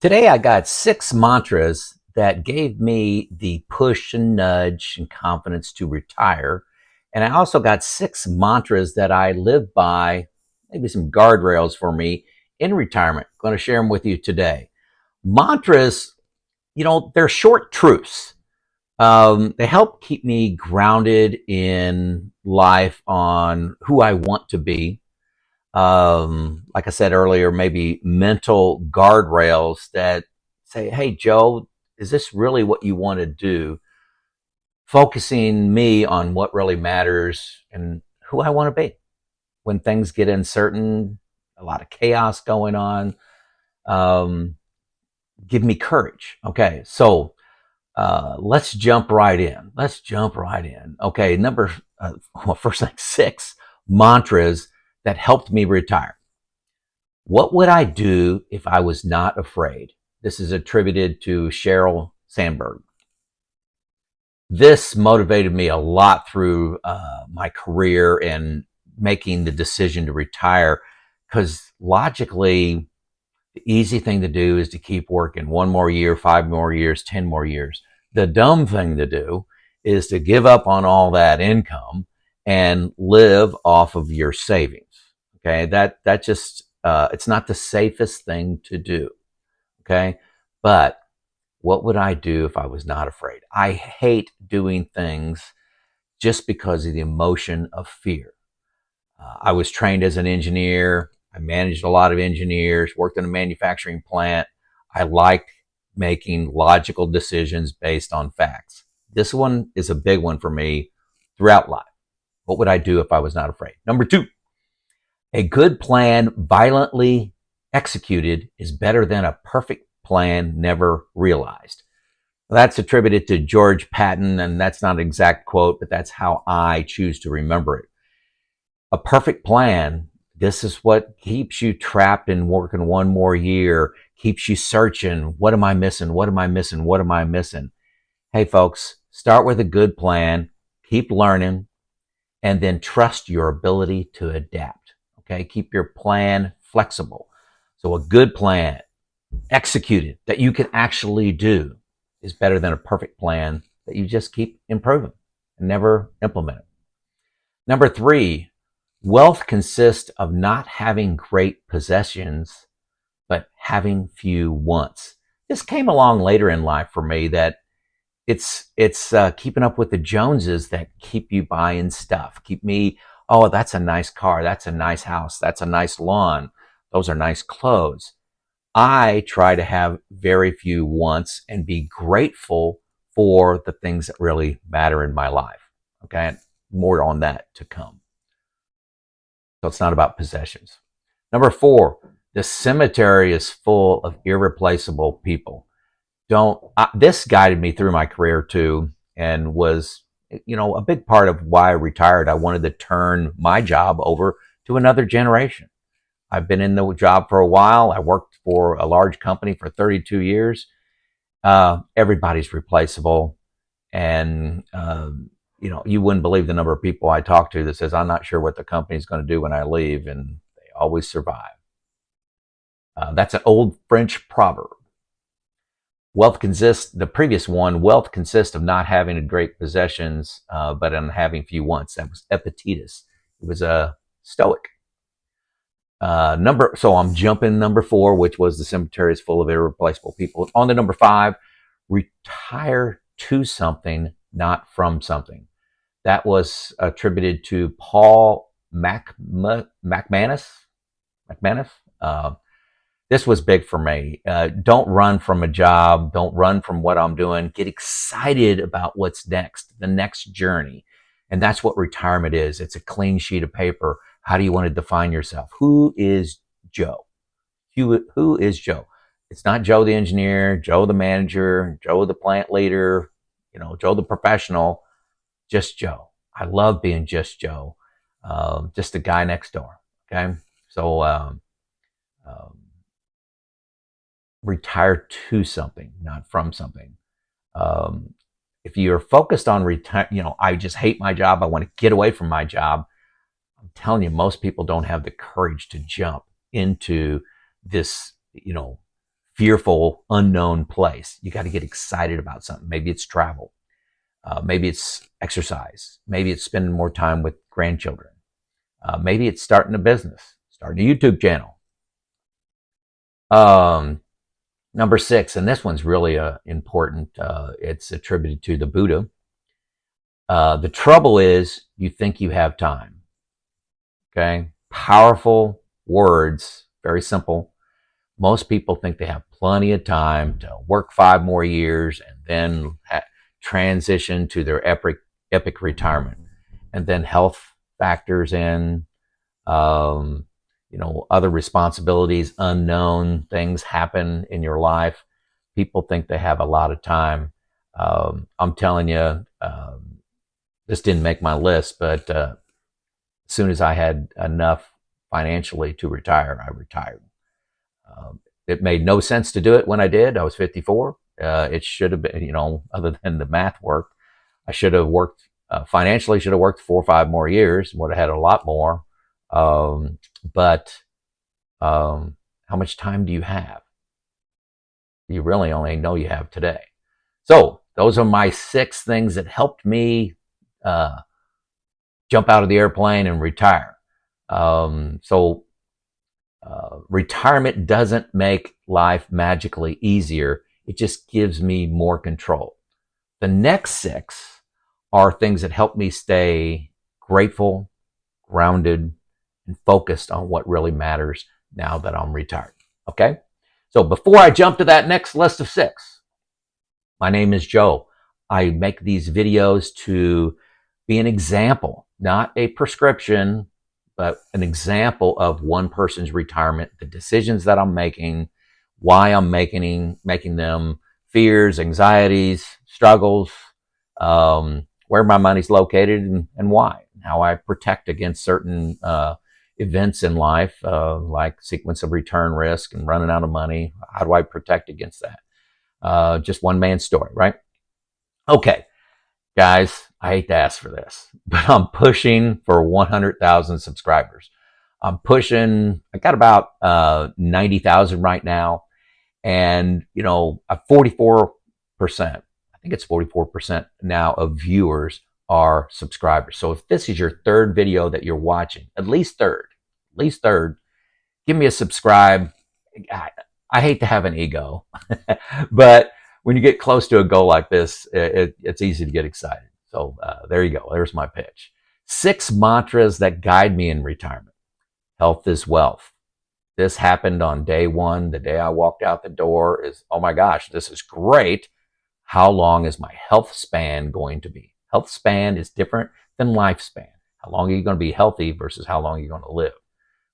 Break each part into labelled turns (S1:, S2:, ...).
S1: Today I got 6 mantras that gave me the push and nudge and confidence to retire. And I also got 6 mantras that I live by, maybe some guardrails for me in retirement. I'm going to share them with you today. Mantras, they're short truths. They help keep me grounded in life on who I want to be. Like I said earlier, maybe mental guardrails that say, hey, Joe, is this really what you want to do? Focusing me on what really matters and who I want to be. When things get uncertain, a lot of chaos going on, um, give me courage. Okay, so let's jump right in. Okay, first thing, 6 mantras that helped me retire. What would I do if I was not afraid? This is attributed to Sheryl Sandberg. This motivated me a lot through my career and making the decision to retire, because logically, the easy thing to do is to keep working 1 more year, 5 more years, 10 more years. The dumb thing to do is to give up on all that income and live off of your savings. Okay, that just it's not the safest thing to do. Okay, but what would I do if I was not afraid? I hate doing things just because of the emotion of fear. I was trained as an engineer. I managed a lot of engineers, worked in a manufacturing plant. I liked making logical decisions based on facts. This one is a big one for me throughout life. What would I do if I was not afraid? Number 2, a good plan violently executed is better than a perfect plan never realized. That's attributed to George Patton, and that's not an exact quote, but that's how I choose to remember it. A perfect plan, this is what keeps you trapped in working 1 more year, keeps you searching. What am I missing? What am I missing? What am I missing? Hey, folks, start with a good plan, keep learning, and then trust your ability to adapt. Okay, keep your plan flexible. So a good plan, executed, that you can actually do, is better than a perfect plan that you just keep improving and never implement it. Number 3, wealth consists of not having great possessions, but having few wants. This came along later in life for me, that it's keeping up with the Joneses that keep you buying stuff. Keep me, oh, that's a nice car, that's a nice house, that's a nice lawn, those are nice clothes. I try to have very few wants and be grateful for the things that really matter in my life. Okay, more on that to come. So it's not about possessions. Number 4, the cemetery is full of irreplaceable people. This guided me through my career too, and was, a big part of why I retired. I wanted to turn my job over to another generation. I've been in the job for a while. I worked for a large company for 32 years. Everybody's replaceable. And, you wouldn't believe the number of people I talk to that says, I'm not sure what the company's going to do when I leave. And they always survive. That's an old French proverb. Wealth consists of not having great possessions, but in having few wants. That was Epictetus. He was a Stoic. So I'm jumping number 4, which was the cemetery is full of irreplaceable people. On to number 5, retire to something, not from something. That was attributed to Paul McManus. This was big for me. Don't run from a job. Don't run from what I'm doing. Get excited about what's next, the next journey. And that's what retirement is. It's a clean sheet of paper. How do you want to define yourself? Who is Joe? Who is Joe? It's not Joe the engineer, Joe the manager, Joe the plant leader, Joe the professional. Just Joe. I love being just Joe. Just the guy next door. Okay. So, retire to something, not from something. If you're focused on retire, I just hate my job, I want to get away from my job. I'm telling you, most people don't have the courage to jump into this, fearful, unknown place. You got to get excited about something. Maybe it's travel. Maybe it's exercise. Maybe it's spending more time with grandchildren. Maybe it's starting a business, starting a YouTube channel. Number 6, and this one's really important. It's attributed to the Buddha. The trouble is you think you have time. Okay? Powerful words, very simple. Most people think they have plenty of time to work 5 more years and then transition to their epic retirement. And then health factors in, other responsibilities, unknown things happen in your life. People think they have a lot of time. I'm telling you, this didn't make my list, but as soon as I had enough financially to retire, I retired. It made no sense to do it when I did. I was 54. It should have been, other than the math work, I should have worked financially, should have worked 4 or 5 more years, would have had a lot more. But how much time do you have? You really only know you have today. So those are my 6 things that helped me jump out of the airplane and retire. Retirement doesn't make life magically easier. It just gives me more control. The next 6 are things that help me stay grateful, grounded, and focused on what really matters now that I'm retired. Okay? So before I jump to that next list of 6, my name is Joe. I make these videos to be an example, not a prescription, but an example of one person's retirement, the decisions that I'm making, why I'm making them, fears, anxieties, struggles, where my money's located and why, how I protect against certain events in life, like sequence of return risk and running out of money. How do I protect against that? Just one man's story, right? Okay, guys, I hate to ask for this, but I'm pushing for 100,000 subscribers. I got about 90,000 right now. And, 44%, I think it's 44% now of viewers are subscribers. So if this is your 3rd video that you're watching, at least third, give me a subscribe. I hate to have an ego, but when you get close to a goal like this, it's easy to get excited. So there you go. There's my pitch. 6 mantras that guide me in retirement. Health is wealth. This happened on day 1. The day I walked out the door is, oh my gosh, this is great. How long is my health span going to be? Health span is different than lifespan. How long are you going to be healthy versus how long are you going to live?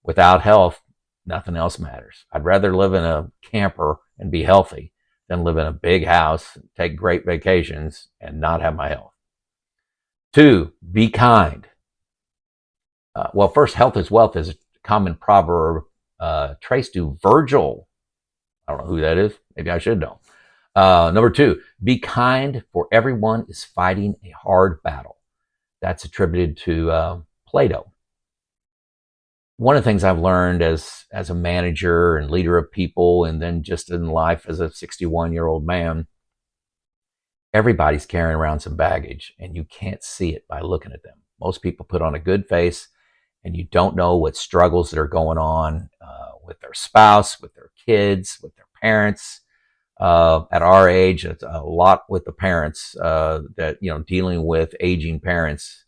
S1: Without health, nothing else matters. I'd rather live in a camper and be healthy than live in a big house, take great vacations, and not have my health. 2, be kind. First, health is wealth is a common proverb traced to Virgil. I don't know who that is. Maybe I should know. Number 2, be kind, for everyone is fighting a hard battle. That's attributed to Plato. One of the things I've learned as a manager and leader of people, and then just in life as a 61-year-old man, everybody's carrying around some baggage, and you can't see it by looking at them. Most people put on a good face, and you don't know what struggles that are going on with their spouse, with their kids, with their parents. At our age, it's a lot with the parents that, dealing with aging parents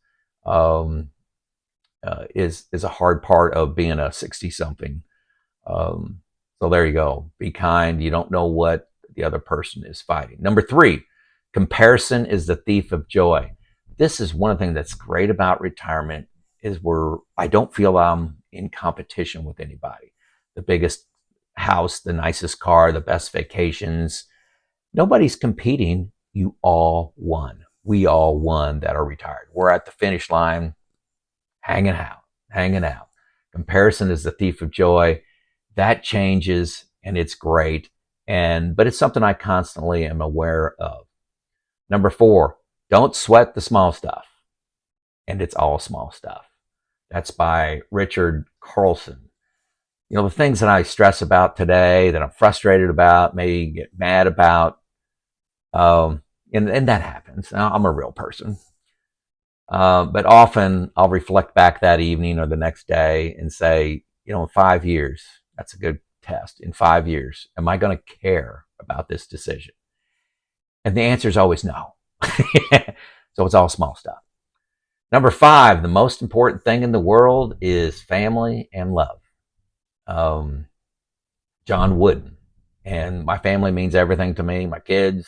S1: is a hard part of being a 60-something. So there you go. Be kind. You don't know what the other person is fighting. Number 3, comparison is the thief of joy. This is one of the things that's great about retirement is where I don't feel I'm in competition with anybody. The biggest house, the nicest car, the best vacations. Nobody's competing. You all won. We all won that are retired. We're at the finish line, hanging out. Comparison is the thief of joy. That changes, and it's great. But it's something I constantly am aware of. Number 4, don't sweat the small stuff. And it's all small stuff. That's by Richard Carlson. The things that I stress about today, that I'm frustrated about, maybe get mad about, and that happens. I'm a real person. But often I'll reflect back that evening or the next day and say, in 5 years, that's a good test. In 5 years, am I going to care about this decision? And the answer is always no. So it's all small stuff. Number 5, the most important thing in the world is family and love. John Wooden. And my family means everything to me. My kids,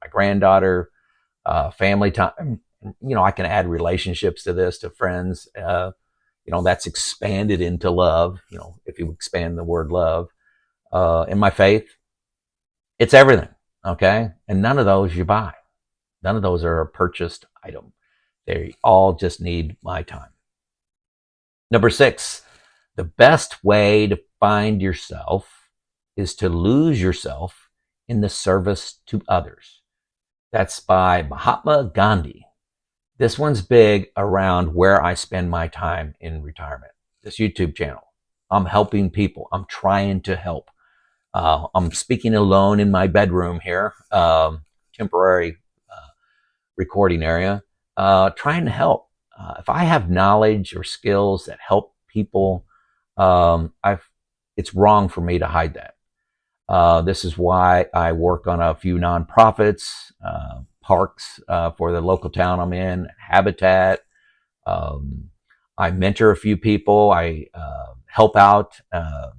S1: my granddaughter, family time. I can add relationships to this, to friends. That's expanded into love, if you expand the word love. In my faith, it's everything, okay? And none of those you buy. None of those are a purchased item. They all just need my time. Number 6, the best way to find yourself is to lose yourself in the service to others. That's by Mahatma Gandhi. This one's big around where I spend my time in retirement. This YouTube channel. I'm helping people. I'm trying to help. I'm speaking alone in my bedroom here, temporary recording area, trying to help. If I have knowledge or skills that help people, it's wrong for me to hide that. This is why I work on a few nonprofits, parks for the local town I'm in, Habitat. I mentor a few people. I help out at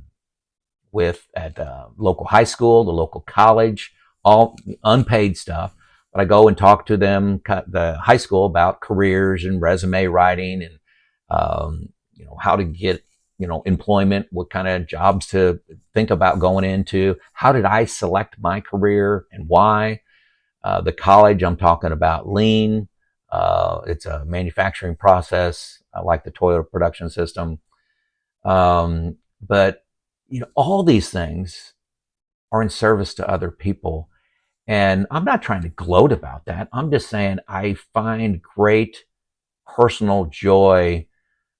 S1: local high school, the local college, all unpaid stuff. But I go and talk to them, the high school, about careers and resume writing and how to get employment, what kind of jobs to think about going into. How did I select my career and why? The college, I'm talking about lean. It's a manufacturing process. I like the Toyota production system. But all these things are in service to other people. And I'm not trying to gloat about that. I'm just saying I find great personal joy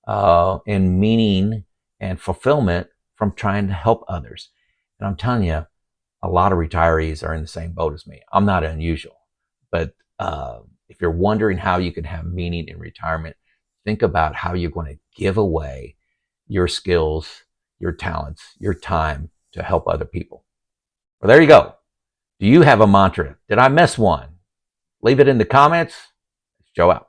S1: and meaning and fulfillment from trying to help others. And I'm telling you, a lot of retirees are in the same boat as me. I'm not unusual. But if you're wondering how you can have meaning in retirement, think about how you're going to give away your skills, your talents, your time to help other people. Well, there you go. Do you have a mantra? Did I miss one? Leave it in the comments. Joe out.